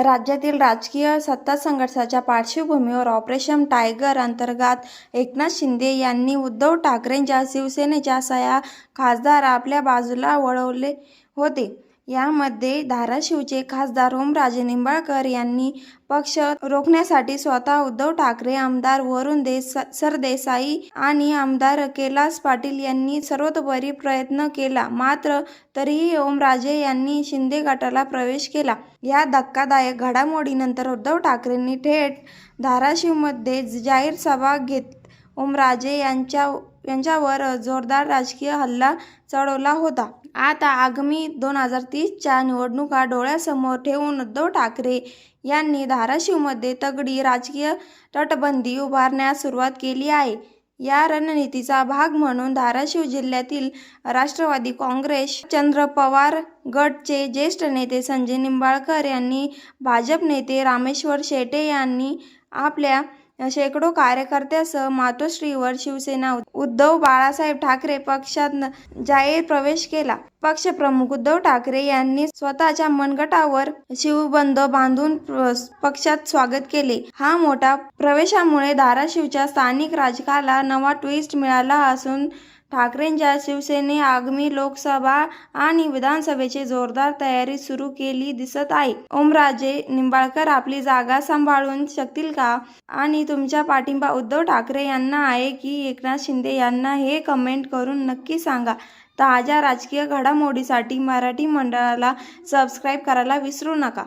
राज्यातील राजकीय सत्तासंघर्षाच्या पार्श्वभूमीवर ऑपरेशन टायगर अंतर्गत एकनाथ शिंदे यांनी उद्धव ठाकरेंच्या शिवसेनेच्या 6 खासदार आपल्या बाजूला वळवले होते. यामध्ये धाराशिवचे खासदार ओमराजे निंबाळकर यांनी पक्ष रोखण्यासाठी स्वतः उद्धव ठाकरे, आमदार वरुण सरदेसाई आणि आमदार कैलास पाटील यांनी सर्वतोपरी प्रयत्न केला. मात्र तरीही ओमराजे यांनी शिंदे गटाला प्रवेश केला. या धक्कादायक घडामोडीनंतर उद्धव ठाकरेंनी थेट धाराशिवमध्ये जाहीर सभा घेत ओमराजे यांच्यावर जोरदार राजकीय हल्ला चढवला होता. आता आगामी 2030च्या निवडणुका डोळ्यासमोर ठेवून उद्धव ठाकरे यांनी धाराशिवमध्ये तगडी राजकीय तटबंदी उभारण्यास सुरुवात केली आहे. या रणनीतीचा भाग म्हणून धाराशिव जिल्ह्यातील राष्ट्रवादी काँग्रेस चंद्र पवार गटचे ज्येष्ठ नेते संजय निंबाळकर यांनी भाजप नेते रामेश्वर शेटे यांनी आपल्या शेकडो कार्यकर्त्यांसह मातोश्रीवर शिवसेना उद्धव बाळासाहेब ठाकरे पक्षात जाहीर प्रवेश केला. पक्षप्रमुख उद्धव ठाकरे यांनी स्वतःच्या मनगटावर शिवबंध बांधून पक्षात स्वागत केले. हा मोठा प्रवेशामुळे धाराशिवच्या स्थानिक राजकारणाला नवा ट्विस्ट मिळाला असून ठाकरेंच्या शिवसेनेने आगामी लोकसभा आणि विधानसभेची जोरदार तयारी सुरू केली दिसत आहे. ओमराजे निंबाळकर आपली जागा सांभाळू शकतील का? आणि तुमचा पाठिंबा उद्धव ठाकरे यांना आहे की एकनाथ शिंदे यांना? हे कमेंट करून नक्की सांगा. ताज्या राजकीय घडामोडींसाठी मराठी मंडळाला सबस्क्राईब करायला विसरू नका.